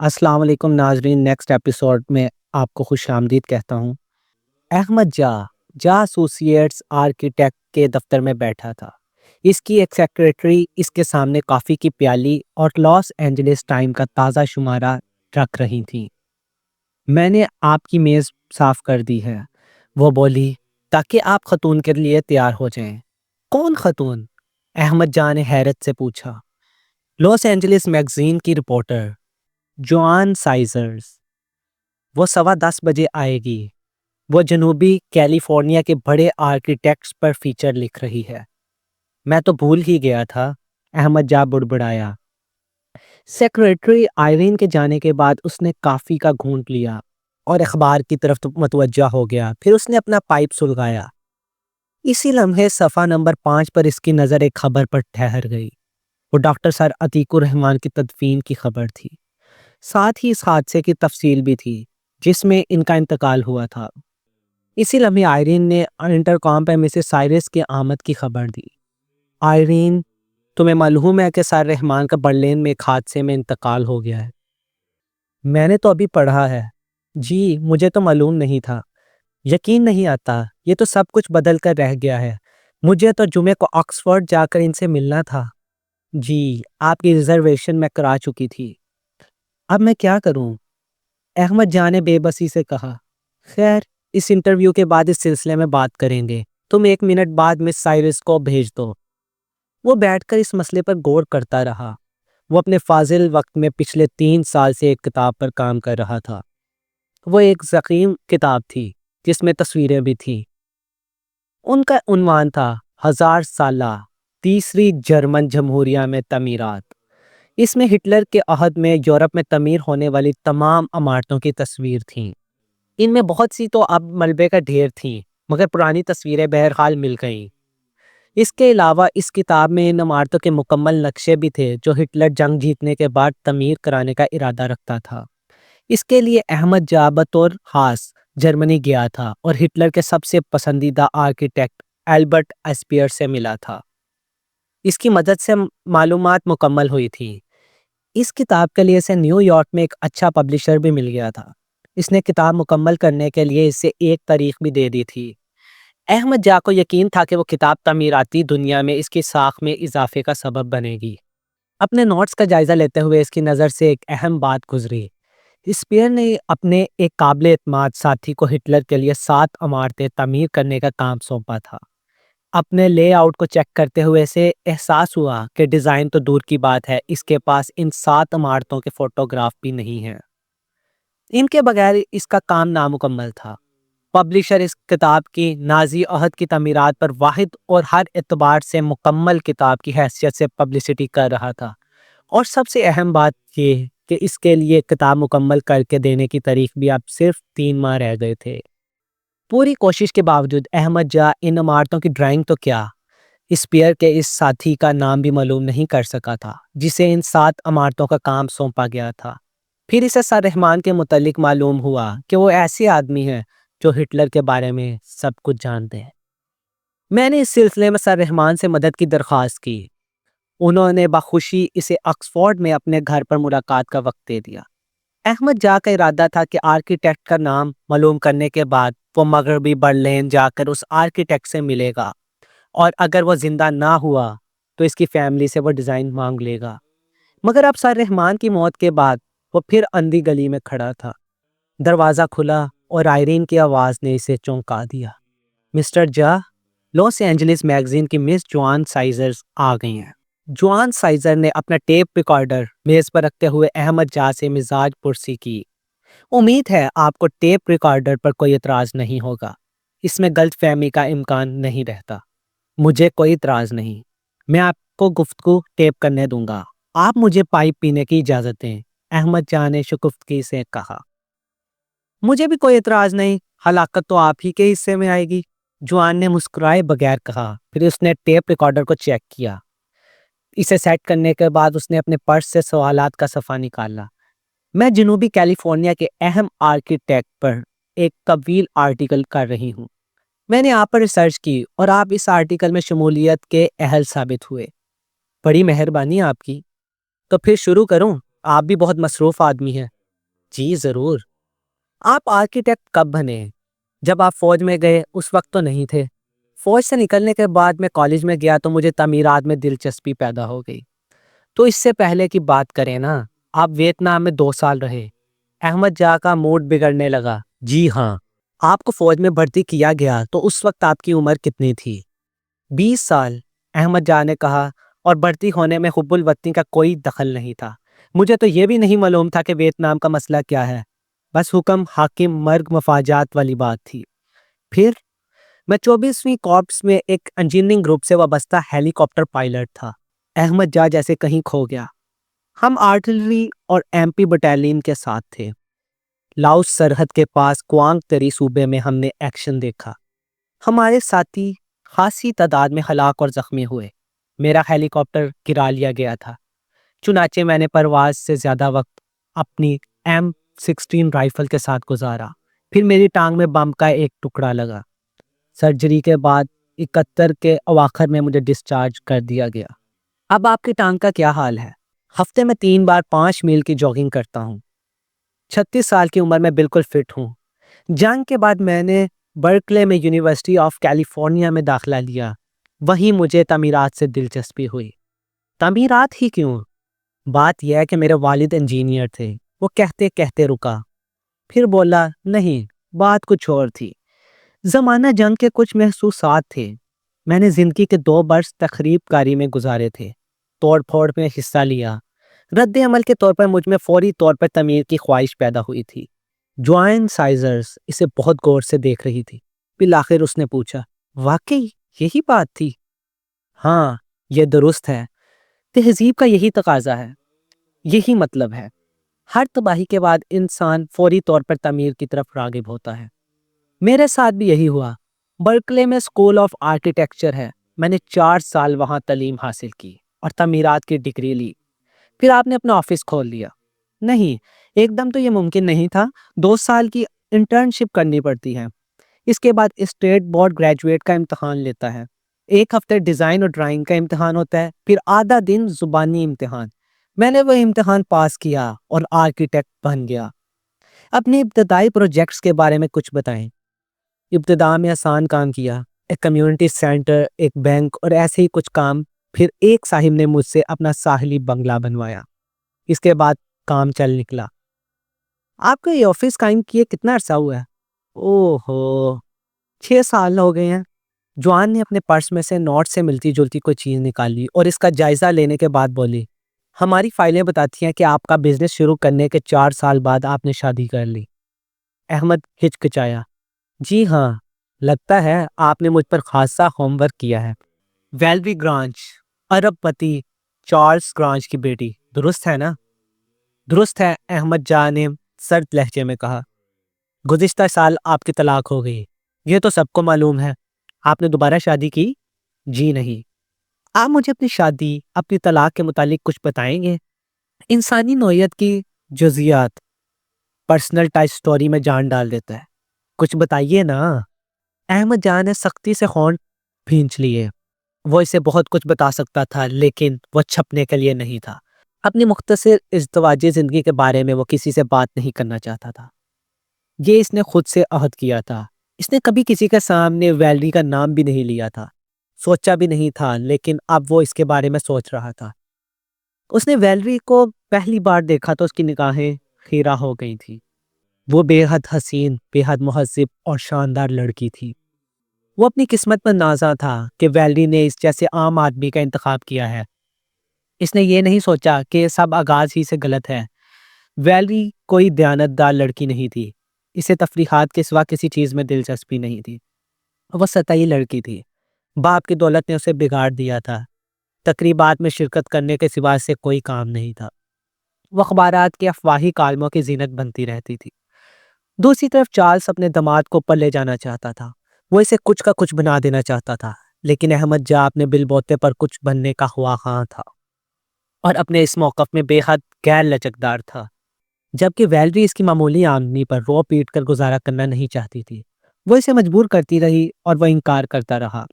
السلام علیکم ناظرین، نیکسٹ ایپیسوڈ میں آپ کو خوش آمدید کہتا ہوں۔ احمد جا ایسوسیٹس آرکیٹیکٹ کے دفتر میں بیٹھا تھا۔ اس کی ایک سیکریٹری اس کے سامنے کافی کی پیالی اور لاس اینجلس ٹائم کا تازہ شمارہ رکھ رہی تھیں۔ میں نے آپ کی میز صاف کر دی ہے، وہ بولی، تاکہ آپ خاتون کے لیے تیار ہو جائیں۔ کون خاتون؟ احمد جا نے حیرت سے پوچھا۔ لاس اینجلس میگزین کی رپورٹر جوان سائزرز۔ وہ 10:15 بجے آئے گی۔ وہ جنوبی کیلیفورنیا کے بڑے آرکیٹیکٹس پر فیچر لکھ رہی ہے۔ میں تو بھول ہی گیا تھا، احمد جا بڑبڑایا۔ سیکریٹری آئرین کے جانے کے بعد اس نے کافی کا گھونٹ لیا اور اخبار کی طرف متوجہ ہو گیا۔ پھر اس نے اپنا پائپ سلگایا۔ اسی لمحے صفحہ نمبر 5 پر اس کی نظر ایک خبر پر ٹھہر گئی۔ وہ ڈاکٹر سر عتیق الرحمان کی تدفین کی خبر تھی۔ ساتھ ہی اس حادثے کی تفصیل بھی تھی جس میں ان کا انتقال ہوا تھا۔ اسی لمحے آئرین نے انٹرکام پہ مسز سائرس کی آمد کی خبر دی۔ آئرین، تمہیں معلوم ہے کہ سر رحمان کا برلین میں ایک حادثے میں انتقال ہو گیا ہے؟ میں نے تو ابھی پڑھا ہے۔ جی، مجھے تو معلوم نہیں تھا۔ یقین نہیں آتا، یہ تو سب کچھ بدل کر رہ گیا ہے۔ مجھے تو جمعے کو آکسفورڈ جا کر ان سے ملنا تھا۔ جی، آپ کی ریزرویشن میں کرا چکی تھی۔ اب میں کیا کروں؟ احمد جان نے بے بسی سے کہا۔ خیر، اس انٹرویو کے بعد اس سلسلے میں بات کریں گے۔ تم 1 منٹ بعد مس سائرس کو بھیج دو۔ وہ بیٹھ کر اس مسئلے پر غور کرتا رہا۔ وہ اپنے فاضل وقت میں پچھلے 3 سال سے ایک کتاب پر کام کر رہا تھا۔ وہ ایک ضخیم کتاب تھی جس میں تصویریں بھی تھیں۔ ان کا عنوان تھا 1000 سالہ تیسری جرمن جمہوریہ میں تعمیرات۔ اس میں ہٹلر کے عہد میں یورپ میں تعمیر ہونے والی تمام عمارتوں کی تصویر تھیں۔ ان میں بہت سی تو اب ملبے کا ڈھیر تھیں، مگر پرانی تصویریں بہرحال مل گئیں۔ اس کے علاوہ اس کتاب میں ان عمارتوں کے مکمل نقشے بھی تھے جو ہٹلر جنگ جیتنے کے بعد تعمیر کرانے کا ارادہ رکھتا تھا۔ اس کے لیے احمد جا بطور خاص جرمنی گیا تھا اور ہٹلر کے سب سے پسندیدہ آرکیٹیکٹ البرٹ ایسپیئر سے ملا تھا۔ اس کی مدد سے معلومات مکمل ہوئی تھی۔ اس کتاب کے لیے اسے نیو یارک میں ایک اچھا پبلشر بھی مل گیا تھا۔ اس نے کتاب مکمل کرنے کے لیے اسے ایک تاریخ بھی دے دی تھی۔ احمد جا کو یقین تھا کہ وہ کتاب تعمیراتی دنیا میں اس کی ساکھ میں اضافے کا سبب بنے گی۔ اپنے نوٹس کا جائزہ لیتے ہوئے اس کی نظر سے ایک اہم بات گزری۔ اسپیئر نے اپنے ایک قابل اعتماد ساتھی کو ہٹلر کے لیے 7 عمارتیں تعمیر کرنے کا کام سونپا تھا۔ اپنے لے آؤٹ کو چیک کرتے ہوئے اسے احساس ہوا کہ ڈیزائن تو دور کی بات ہے، اس کے پاس ان 7 عمارتوں کے فوٹوگراف بھی نہیں ہیں۔ ان کے بغیر اس کا کام نامکمل تھا۔ پبلشر اس کتاب کی نازی عہد کی تعمیرات پر واحد اور ہر اعتبار سے مکمل کتاب کی حیثیت سے پبلسٹی کر رہا تھا، اور سب سے اہم بات یہ کہ اس کے لیے کتاب مکمل کر کے دینے کی تاریخ بھی اب صرف 3 ماہ رہ گئے تھے۔ پوری کوشش کے باوجود احمد جا ان عمارتوں کی ڈرائنگ تو کیا، اسپیئر کے اس ساتھی کا نام بھی معلوم نہیں کر سکا تھا جسے ان 7 عمارتوں کا کام سونپا گیا تھا۔ پھر اسے سر رحمان کے متعلق معلوم ہوا کہ وہ ایسے آدمی ہیں جو ہٹلر کے بارے میں سب کچھ جانتے ہیں۔ میں نے اس سلسلے میں سر رحمان سے مدد کی درخواست کی۔ انہوں نے بخوشی اسے آکسفورڈ میں اپنے گھر پر ملاقات کا وقت دے دیا۔ احمد جا کا ارادہ تھا کہ آرکیٹیکٹ کا نام معلوم کرنے کے بعد وہ مغربی برلین جا کر اس آرکیٹیکٹ سے ملے گا، اور اگر وہ زندہ نہ ہوا تو اس کی فیملی سے وہ ڈیزائن مانگ لے گا۔ مگر اب سر رحمان کی موت کے بعد وہ پھر اندھی گلی میں کھڑا تھا۔ دروازہ کھلا اور آئرین کی آواز نے اسے چونکا دیا۔ مسٹر جا، لاس اینجلس میگزین کی مس جوان سائزرز آ گئی ہیں۔ جوان سائزر نے اپنا ٹیپ ریکارڈر میز پر رکھتے ہوئے احمد جا سے مزاج پرسی کی۔ امید ہے آپ کو ٹیپ ریکارڈر پر کوئی اعتراض نہیں ہوگا۔ اس میں غلط فہمی کا امکان نہیں رہتا۔ مجھے کوئی اعتراض نہیں۔ میں آپ کو گفتگو ٹیپ کرنے دوں گا۔ آپ مجھے پائپ پینے کی اجازت دیں، احمد جا نے شگفتگی سے کہا۔ مجھے بھی کوئی اعتراض نہیں، ہلاکت تو آپ ہی کے حصے میں آئے گی، جوان نے مسکرائے بغیر کہا۔ پھر اس نے ٹیپ ریکارڈر کو چیک کیا۔ اسے سیٹ کرنے کے بعد اس نے اپنے پرس سے سوالات کا صفحہ نکالا۔ میں جنوبی کیلیفورنیا کے اہم آرکیٹیکٹ پر ایک طویل آرٹیکل کر رہی ہوں۔ میں نے آپ پر ریسرچ کی اور آپ اس آرٹیکل میں شمولیت کے اہل ثابت ہوئے۔ بڑی مہربانی آپ کی۔ تو پھر شروع کروں؟ آپ بھی بہت مصروف آدمی ہیں۔ جی ضرور۔ آپ آرکیٹیکٹ کب بنے؟ جب آپ فوج میں گئے اس وقت تو نہیں تھے۔ فوج سے نکلنے کے بعد میں کالج میں گیا تو مجھے تعمیرات میں دلچسپی پیدا ہو گئی۔ تو اس سے پہلے کی بات کریں نا، آپ ویتنام میں 2 سال رہے۔ احمد جا کا موڈ بگڑنے لگا۔ جی ہاں۔ آپ کو فوج میں بھرتی کیا گیا تو اس وقت آپ کی عمر کتنی تھی؟ 20 سال، احمد جا نے کہا، اور بھرتی ہونے میں حب الوطنی کا کوئی دخل نہیں تھا۔ مجھے تو یہ بھی نہیں معلوم تھا کہ ویتنام کا مسئلہ کیا ہے۔ بس حکم حاکم مرگ مفاجات والی بات تھی۔ پھر میں 24ویں کارپس میں ایک انجینئرنگ گروپ سے وابستہ ہیلی کاپٹر پائلٹ تھا۔ احمد جا جیسے کہیں کھو گیا۔ ہم آرٹلری اور ایم پی بٹالین کے ساتھ تھے۔ لاؤس سرحد کے پاس کوانگ تری صوبے میں ہم نے ایکشن دیکھا۔ ہمارے ساتھی خاصی تعداد میں ہلاک اور زخمی ہوئے۔ میرا ہیلی کاپٹر گرا لیا گیا تھا۔ چنانچہ میں نے پرواز سے زیادہ وقت اپنی M16 رائفل کے ساتھ گزارا۔ پھر میری ٹانگ میں بم کا ایک ٹکڑا لگا۔ سرجری کے بعد 71 کے اواخر میں مجھے ڈسچارج کر دیا گیا۔ اب آپ کی ٹانگ کا کیا حال ہے؟ ہفتے میں 3 بار 5 میل کی جاگنگ کرتا ہوں۔ 36 سال کی عمر میں بالکل فٹ ہوں۔ جنگ کے بعد میں نے برکلے میں یونیورسٹی آف کیلیفورنیا میں داخلہ لیا۔ وہیں مجھے تعمیرات سے دلچسپی ہوئی۔ تعمیرات ہی کیوں؟ بات یہ ہے کہ میرے والد انجینئر تھے۔ وہ کہتے کہتے رکا، پھر بولا، نہیں، بات کچھ اور تھی۔ زمانہ جنگ کے کچھ محسوسات تھے۔ میں نے زندگی کے 2 برس تخریب کاری میں گزارے تھے، توڑ پھوڑ میں حصہ لیا۔ رد عمل کے طور پر مجھ میں فوری طور پر تعمیر کی خواہش پیدا ہوئی تھی۔ جوائن سائزرز اسے بہت غور سے دیکھ رہی تھی۔ بالآخر اس نے پوچھا، واقعی یہی بات تھی؟ ہاں، یہ درست ہے۔ تہذیب کا یہی تقاضا ہے، یہی مطلب ہے۔ ہر تباہی کے بعد انسان فوری طور پر تعمیر کی طرف راغب ہوتا ہے۔ میرے ساتھ بھی یہی ہوا۔ برکلے میں اسکول آف آرکیٹیکچر ہے۔ میں نے 4 سال وہاں تعلیم حاصل کی اور تعمیرات کی ڈگری لی۔ پھر آپ نے اپنا آفس کھول لیا؟ نہیں، ایک دم تو یہ ممکن نہیں تھا۔ 2 سال کی انٹرنشپ کرنی پڑتی ہے۔ اس کے بعد اسٹیٹ بورڈ گریجویٹ کا امتحان لیتا ہے۔ 1 ہفتے ڈیزائن اور ڈرائنگ کا امتحان ہوتا ہے، پھر آدھا دن زبانی امتحان۔ میں نے وہ امتحان پاس کیا اور آرکیٹیکٹ بن گیا۔ اپنے ابتدائی پروجیکٹس کے بارے میں کچھ بتائیں۔ ابتدا میں آسان کام کیا، ایک کمیونٹی سینٹر، ایک بینک اور ایسے ہی کچھ کام۔ پھر ایک صاحب نے مجھ سے اپنا ساحلی بنگلہ بنوایا۔ اس کے بعد کام چل نکلا۔ آپ کا یہ آفس قائم کیے کتنا عرصہ ہوا ہے؟ اوہو، 6 سال ہو گئے ہیں۔ جوان نے اپنے پرس میں سے نوٹ سے ملتی جلتی کوئی چیز نکالی اور اس کا جائزہ لینے کے بعد بولی، ہماری فائلیں بتاتی ہیں کہ آپ کا بزنس شروع کرنے کے 4 سال بعد آپ نے شادی کر لی۔ احمد ہچکچایا۔ جی ہاں، لگتا ہے آپ نے مجھ پر خاصا ہوم ورک کیا ہے۔ ویلوی گرانچ، ارب پتی چارلز گرانچ کی بیٹی، درست ہے نا؟ درست ہے، احمد جان نے سرد لہجے میں کہا۔ گزشتہ سال آپ کی طلاق ہو گئی، یہ تو سب کو معلوم ہے۔ آپ نے دوبارہ شادی کی؟ جی نہیں۔ آپ مجھے اپنی شادی، اپنی طلاق کے متعلق کچھ بتائیں گے؟ انسانی نوعیت کی جزیات پرسنل ٹچ سٹوری میں جان ڈال دیتا ہے، کچھ بتائیے نا۔ احمد جان نے سختی سے ہونٹ بھینچ لیے۔ وہ اسے بہت کچھ بتا سکتا تھا، لیکن وہ چھپنے کے لیے نہیں تھا۔ اپنی مختصر ازدواجی زندگی کے بارے میں وہ کسی سے بات نہیں کرنا چاہتا تھا۔ یہ اس نے خود سے عہد کیا تھا۔ اس نے کبھی کسی کے سامنے ویلری کا نام بھی نہیں لیا تھا، سوچا بھی نہیں تھا، لیکن اب وہ اس کے بارے میں سوچ رہا تھا۔ اس نے ویلری کو پہلی بار دیکھا تو اس کی نگاہیں خیرہ ہو گئی تھی۔ وہ بے حد حسین، بے حد مہذب اور شاندار لڑکی تھی۔ وہ اپنی قسمت پر نازا تھا کہ ویلری نے اس جیسے عام آدمی کا انتخاب کیا ہے۔ اس نے یہ نہیں سوچا کہ سب آغاز ہی سے غلط ہے۔ ویلری کوئی دیانتدار لڑکی نہیں تھی۔ اسے تفریحات کے سوا کسی چیز میں دلچسپی نہیں تھی۔ وہ سطحی لڑکی تھی۔ باپ کی دولت نے اسے بگاڑ دیا تھا۔ تقریبات میں شرکت کرنے کے سوا سے کوئی کام نہیں تھا۔ وہ اخبارات کے افواہی کالموں کی زینت بنتی رہتی تھی۔ دوسری طرف چارلز اپنے داماد کو اوپر لے جانا چاہتا تھا۔ وہ اسے کچھ کا کچھ بنا دینا چاہتا تھا، لیکن احمد جا اپنے بل بوتے پر کچھ بننے کا خواہاں تھا اور اپنے اس موقف میں بے حد غیر لچکدار تھا، جبکہ ویلری اس کی معمولی آمدنی پر رو پیٹ کر گزارا کرنا نہیں چاہتی تھی۔ وہ اسے مجبور کرتی رہی اور وہ انکار کرتا رہا۔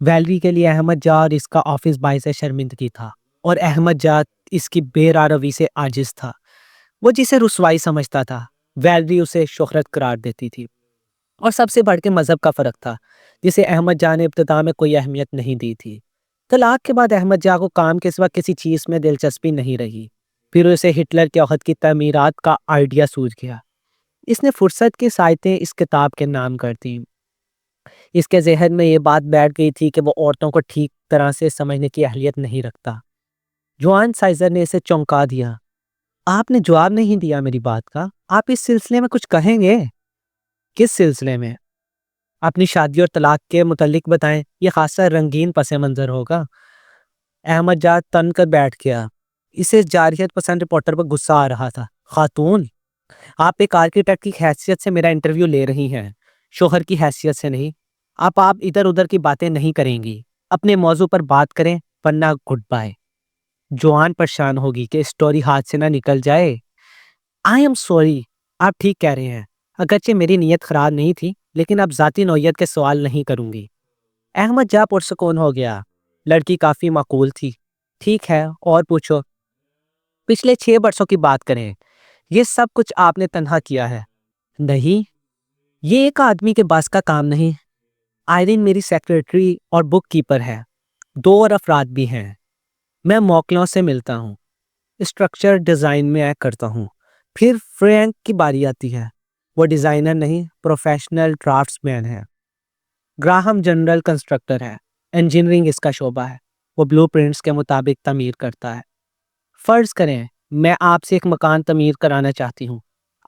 ویلری کے لیے احمد جا اور اس کا آفس باعث شرمندگی تھا، اور احمد جا اس کی بے روی سے عاجز تھا۔ وہ جسے رسوائی سمجھتا تھا ویلری اسے شہرت قرار دیتی تھی۔ اور سب سے بڑھ کے مذہب کا فرق تھا جسے احمد جان نے ابتدا میں کوئی اہمیت نہیں دی تھی۔ طلاق کے بعد احمد جان کو کام کے سوا کسی چیز میں دلچسپی نہیں رہی۔ پھر اسے ہٹلر کے عہد کی تعمیرات کا آئیڈیا سوجھ گیا۔ اس نے فرصت کی سائتیں اس کتاب کے نام کر دیں۔ اس کے ذہن میں یہ بات بیٹھ گئی تھی کہ وہ عورتوں کو ٹھیک طرح سے سمجھنے کی اہلیت نہیں رکھتا۔ جوان سائزر نے اسے چونکا دیا۔ آپ نے جواب نہیں دیا میری بات کا۔ آپ اس سلسلے میں کچھ کہیں گے؟ کس سلسلے میں؟ اپنی شادی اور طلاق کے متعلق بتائیں، یہ خاصا رنگین پس منظر ہوگا۔ احمد جان تن کر بیٹھ گیا۔ اسے جارحیت پسند رپورٹر پر غصہ آ رہا تھا۔ خاتون، آپ ایک آرکیٹیکٹ کی حیثیت سے میرا انٹرویو لے رہی ہیں، شوہر کی حیثیت سے نہیں۔ آپ ادھر ادھر کی باتیں نہیں کریں گی، اپنے موضوع پر بات کریں ورنہ گڈ بائے۔ جوان پریشان ہوگی کہ اسٹوری ہاتھ سے نہ نکل جائے۔ آئی ایم سوری، آپ ٹھیک کہہ رہے ہیں، اگرچہ میری نیت خراب نہیں تھی، لیکن اب ذاتی نوعیت کے سوال نہیں کروں گی۔ احمد جان پرسکون ہو گیا۔ لڑکی کافی معقول تھی۔ ٹھیک ہے، اور پوچھو۔ پچھلے 6 برسوں کی بات کریں، یہ سب کچھ آپ نے تنہا کیا ہے؟ نہیں، یہ ایک آدمی کے بس کا کام نہیں۔ آئرین میری سیکریٹری اور بک کیپر ہے۔ 2 اور افراد بھی ہیں۔ میں موکلوں سے ملتا ہوں، اسٹرکچر ڈیزائن میں کرتا ہوں۔ پھر فرینک کی باری آتی ہے۔ وہ ڈیزائنر نہیں، پروفیشنل ڈرافٹس مین ہے۔ گراہم جنرل کنسٹرکٹر ہے، انجینئرنگ اس کا شعبہ ہے۔ وہ بلو پرنٹس کے مطابق تعمیر کرتا ہے۔ فرض کریں میں آپ سے ایک مکان تعمیر کرانا چاہتی ہوں،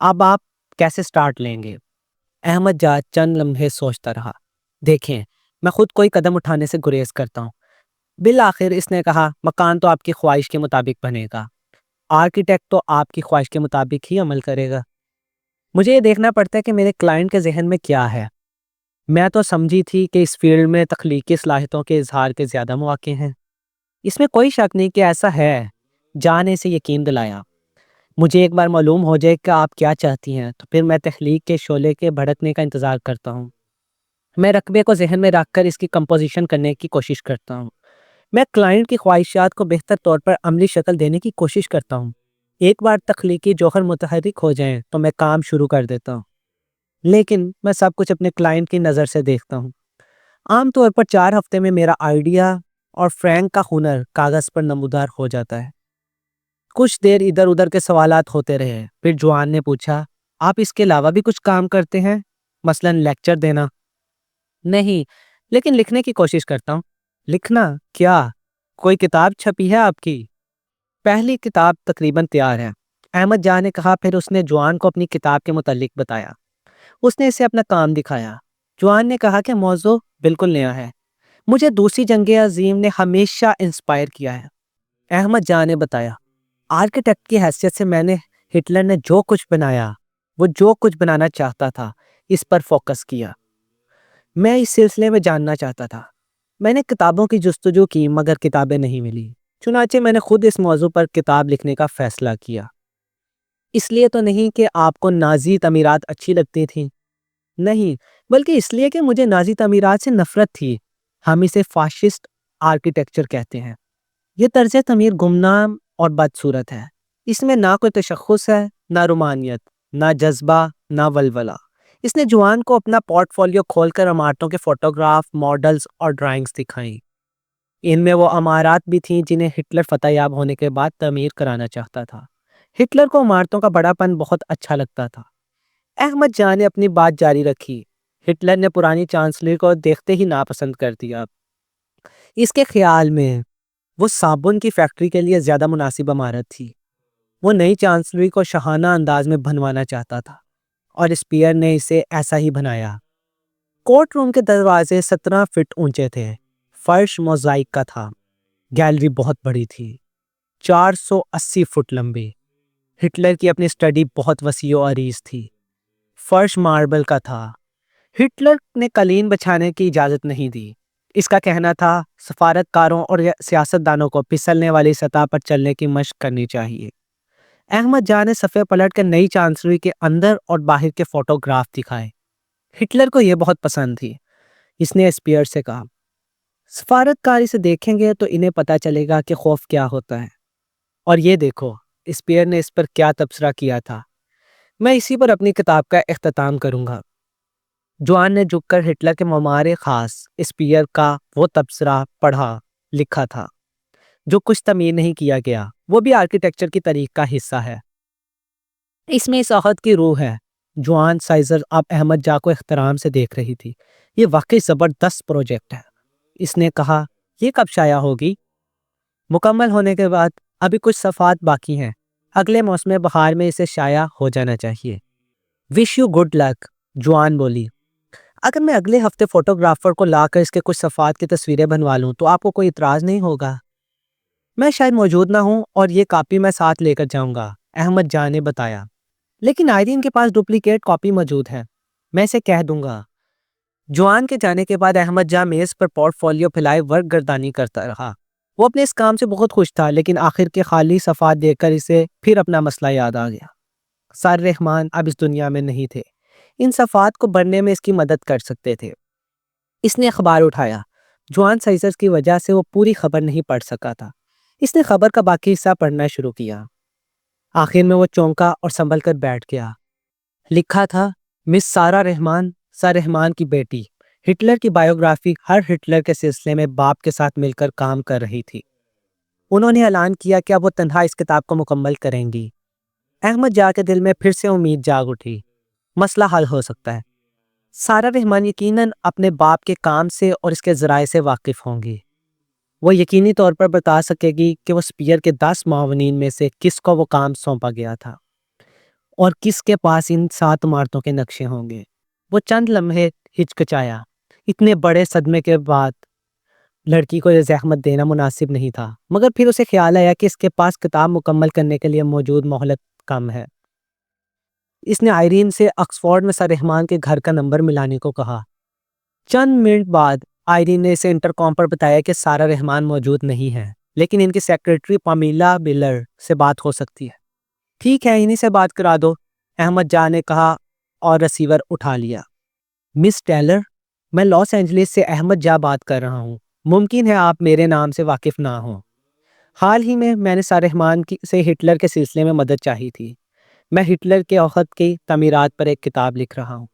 اب آپ کیسے سٹارٹ لیں گے؟ احمد جان چند لمحے سوچتا رہا۔ دیکھیں، میں خود کوئی قدم اٹھانے سے گریز کرتا ہوں۔ بالآخر اس نے کہا، مکان تو آپ کی خواہش کے مطابق بنے گا، آرکیٹیکٹ تو آپ کی خواہش کے مطابق ہی عمل کرے گا۔ مجھے یہ دیکھنا پڑتا ہے کہ میرے کلائنٹ کے ذہن میں کیا ہے۔ میں تو سمجھی تھی کہ اس فیلڈ میں تخلیقی صلاحیتوں کے اظہار کے زیادہ مواقع ہیں۔ اس میں کوئی شک نہیں کہ ایسا ہے، جان نے اسے یقین دلایا۔ مجھے ایک بار معلوم ہو جائے کہ آپ کیا چاہتی ہیں تو پھر میں تخلیق کے شعلے کے بھڑکنے کا انتظار کرتا ہوں۔ میں رقبے کو ذہن میں رکھ کر اس کی کمپوزیشن کرنے کی کوشش کرتا ہوں۔ میں کلائنٹ کی خواہشات کو بہتر طور پر عملی شکل دینے کی کوشش کرتا ہوں۔ ایک بار تخلیقی جوہر متحرک ہو جائیں تو میں کام شروع کر دیتا ہوں، لیکن میں سب کچھ اپنے کلائنٹ کی نظر سے دیکھتا ہوں۔ عام طور پر 4 ہفتے میں میرا آئیڈیا اور فرینک کا ہنر کاغذ پر نمودار ہو جاتا ہے۔ کچھ دیر ادھر ادھر کے سوالات ہوتے رہے۔ پھر جوان نے پوچھا، آپ اس کے علاوہ بھی کچھ کام کرتے ہیں، مثلا لیکچر دینا؟ نہیں، لیکن لکھنے کی کوشش کرتا ہوں۔ لکھنا کیا؟ کوئی کتاب چھپی ہے آپ کی؟ پہلی کتاب تقریباً تیار ہے، احمد جان نے کہا۔ پھر اس نے جوان کو اپنی کتاب کے متعلق بتایا۔ اس نے اسے اپنا کام دکھایا۔ جوان نے کہا کہ موضوع بالکل نیا ہے، مجھے دوسری جنگ عظیم نے ہمیشہ انسپائر کیا ہے۔ احمد جان نے بتایا، آرکیٹیکٹ کی حیثیت سے میں نے ہٹلر نے جو کچھ بنایا، وہ جو کچھ بنانا چاہتا تھا، اس پر فوکس کیا۔ میں اس سلسلے میں جاننا چاہتا تھا۔ میں نے کتابوں کی جستجو کی مگر کتابیں نہیں ملی، چنانچہ میں نے خود اس موضوع پر کتاب لکھنے کا فیصلہ کیا۔ اس لیے تو نہیں کہ آپ کو نازی تعمیرات اچھی لگتی تھیں، نہیں، بلکہ اس لیے کہ مجھے نازی تعمیرات سے نفرت تھی۔ ہم اسے فاشسٹ آرکیٹیکچر کہتے ہیں۔ یہ طرز تعمیر گمنام اور بدصورت ہے۔ اس میں نہ کوئی تشخص ہے، نہ رومانیت، نہ جذبہ، نہ ولولہ۔ اس نے جوان کو اپنا پورٹ فولیو کھول کر عمارتوں کے فوٹوگراف، ماڈلز اور ڈرائنگز دکھائیں۔ ان میں وہ عمارات بھی تھیں جنہیں ہٹلر فتح یاب ہونے کے بعد تعمیر کرانا چاہتا تھا۔ ہٹلر کو عمارتوں کا بڑا پن بہت اچھا لگتا تھا۔ احمد جان نے اپنی بات جاری رکھی۔ ہٹلر نے پرانی چانسلری کو دیکھتے ہی ناپسند کر دیا۔ اس کے خیال میں وہ صابن کی فیکٹری کے لیے زیادہ مناسب عمارت تھی۔ وہ نئی چانسلری کو شاہانہ انداز میں بنوانا چاہتا تھا اور اسپیئر نے اسے ایسا ہی بنایا۔ کورٹ روم کے دروازے 17 فٹ اونچے تھے، فرش موزائک کا تھا۔ گیلری بہت بڑی تھی، 480 فٹ لمبی۔ ہٹلر کی اپنی اسٹڈی بہت وسیع و عریض تھی، فرش ماربل کا تھا۔ ہٹلر نے قالین بچھانے کی اجازت نہیں دی۔ اس کا کہنا تھا سفارتکاروں اور سیاستدانوں کو پھسلنے والی سطح پر چلنے کی مشق کرنی چاہیے۔ احمد جان نے صفحے پلٹ کر نئی چانسلری کے اندر اور باہر کے فوٹوگراف دکھائے۔ ہٹلر کو یہ بہت پسند تھی۔ اس نے اسپیئر سے کہا، سفارتکار اسے دیکھیں گے تو انہیں پتہ چلے گا کہ خوف کیا ہوتا ہے، اور یہ دیکھو اسپیئر نے اس پر کیا تبصرہ کیا تھا۔ میں اسی پر اپنی کتاب کا اختتام کروں گا۔ جوان نے جھک کر ہٹلر کے معمار خاص اسپیئر کا وہ تبصرہ پڑھا لکھا تھا جو کچھ تعمیر نہیں کیا گیا، وہ بھی آرکیٹیکچر کی تاریخ کا حصہ ہے۔ اس میں اس عہد کی روح ہے۔ جوان سائزر اب احمد جا کو احترام سے دیکھ رہی تھی۔ یہ واقعی زبردست پروجیکٹ ہے، اس نے کہا۔ یہ کب شائع ہوگی؟ مکمل ہونے کے بعد ابھی کچھ صفحات باقی ہیں، اگلے موسم بہار میں اسے شائع ہو جانا چاہیے۔ وش یو گڈ لک، جوان بولی۔ اگر میں اگلے ہفتے فوٹوگرافر کو لا کر اس کے کچھ صفحات کی تصویریں بنوا لوں تو آپ کو کوئی اعتراض نہیں ہوگا؟ میں شاید موجود نہ ہوں اور یہ کاپی میں ساتھ لے کر جاؤں گا، احمد جان نے بتایا۔ لیکن آئرین کے پاس ڈپلیکیٹ کاپی موجود ہے، میں اسے کہہ دوں گا۔ جوان کے جانے کے بعد احمد جان میز پر پورٹ فولیو پھیلائے ورک گردانی کرتا رہا۔ وہ اپنے اس کام سے بہت خوش تھا، لیکن آخر کے خالی صفحات دیکھ کر اسے پھر اپنا مسئلہ یاد آ گیا۔ سر رحمان اب اس دنیا میں نہیں تھے، ان صفحات کو بھرنے میں اس کی مدد کر سکتے تھے۔ اس نے اخبار اٹھایا۔ جوان سائزر کی وجہ سے وہ پوری خبر نہیں پڑھ سکا تھا۔ اس نے خبر کا باقی حصہ پڑھنا شروع کیا۔ آخر میں وہ چونکا اور سنبھل کر بیٹھ گیا۔ لکھا تھا، مس سارہ رحمان، سر رحمان کی بیٹی، ہٹلر کی بائیوگرافی ہر ہٹلر کے سلسلے میں باپ کے ساتھ مل کر کام کر رہی تھی۔ انہوں نے اعلان کیا کہ اب وہ تنہا اس کتاب کو مکمل کریں گی۔ احمد جا کے دل میں پھر سے امید جاگ اٹھی، مسئلہ حل ہو سکتا ہے۔ سارہ رحمان یقیناً اپنے باپ کے کام سے اور اس کے ذرائع سے واقف ہوں گی۔ وہ یقینی طور پر بتا سکے گی کہ وہ اسپیئر کے 10 معاونین میں سے کس کو وہ کام سونپا گیا تھا اور کس کے پاس ان 7 عمارتوں کے نقشے ہوں گے۔ وہ چند لمحے ہچکچایا۔ اتنے بڑے صدمے کے بعد لڑکی کو یہ زحمت دینا مناسب نہیں تھا، مگر پھر اسے خیال آیا کہ اس کے پاس کتاب مکمل کرنے کے لیے موجود مہلت کم ہے۔ اس نے آئرین سے آکسفورڈ میں سر رحمان کے گھر کا نمبر ملانے کو کہا۔ چند منٹ بعد آئرین نے اسے انٹرکام پر بتایا کہ سارہ رحمان موجود نہیں ہے، لیکن ان کی سیکریٹری پامیلا بیلر سے بات ہو سکتی ہے۔ ٹھیک ہے، انہی سے بات کرا دو، احمد جان نے کہا اور ریسیور اٹھا لیا۔ مس ٹیلر، میں لاس اینجلس سے احمد جا بات کر رہا ہوں۔ ممکن ہے آپ میرے نام سے واقف نہ ہوں۔ حال ہی میں نے سر رحمان سے ہٹلر کے سلسلے میں مدد چاہی تھی۔ میں ہٹلر کے عہد کی تعمیرات پر ایک کتاب لکھ رہا ہوں۔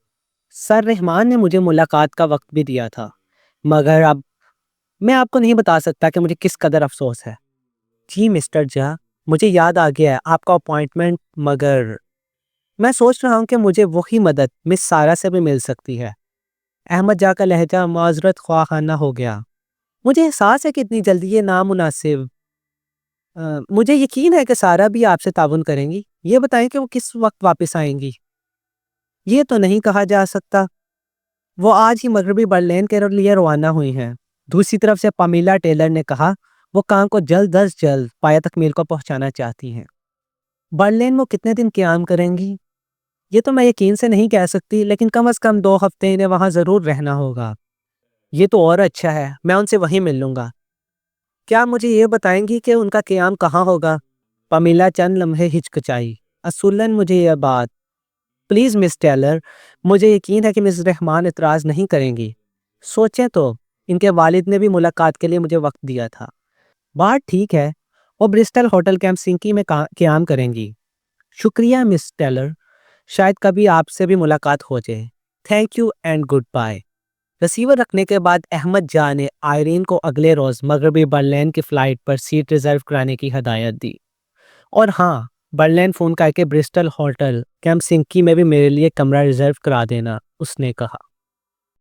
سر رحمان نے مجھے ملاقات کا وقت بھی دیا تھا، مگر اب میں آپ کو نہیں بتا سکتا کہ مجھے کس قدر افسوس ہے۔ جی مسٹر جا، مجھے یاد آ گیا ہے آپ کا اپوائنٹمنٹ، مگر میں سوچ رہا ہوں کہ مجھے وہی مدد مس سارہ سے بھی مل سکتی ہے۔ احمد جا کا لہجہ معذرت خواہانہ ہو گیا۔ مجھے احساس ہے کہ اتنی جلدی یہ نامناسب۔ مجھے یقین ہے کہ سارہ بھی آپ سے تعاون کریں گی۔ یہ بتائیں کہ وہ کس وقت واپس آئیں گی؟ یہ تو نہیں کہا جا سکتا۔ وہ آج ہی مغربی برلین کے لیے روانہ ہوئی ہیں۔ دوسری طرف سے پامیلا ٹیلر نے کہا وہ کام کو جلد از جلد پایہ تکمیل کو پہنچانا چاہتی ہیں۔ برلین وہ کتنے دن قیام کریں گی؟ یہ تو میں یقین سے نہیں کہہ سکتی، لیکن کم از کم 2 ہفتے انہیں وہاں ضرور رہنا ہوگا۔ یہ تو اور اچھا ہے، میں ان سے وہیں مل لوں گا۔ کیا مجھے یہ بتائیں گی کہ ان کا قیام کہاں ہوگا؟ پامیلا چند لمحے ہچکچائی۔ اصولاً مجھے یہ بات، پلیز مس ٹیلر، مجھے یقین ہے کہ مس رحمان اعتراض نہیں کریں گی۔ سوچیں تو، ان کے والد نے بھی ملاقات کے لیے مجھے وقت دیا تھا۔ بات ٹھیک ہے، وہ برسٹل ہوٹل کیمپسنکی میں قیام کریں گی۔ شکریہ مس ٹیلر، شاید کبھی آپ سے بھی ملاقات ہو جائے۔ Thank you and good bye. Receiver رکھنے کے بعد احمد جا نے آئرین کو اگلے روز مغربی برلین کی فلائٹ پر سیٹ ریزرو کرانے کی ہدایت دی۔ اور ہاں، برلین فون کر کے برسٹل ہوٹل کیمپسنکی میں بھی میرے لیے کمرہ ریزرو کرا دینا، اس نے کہا۔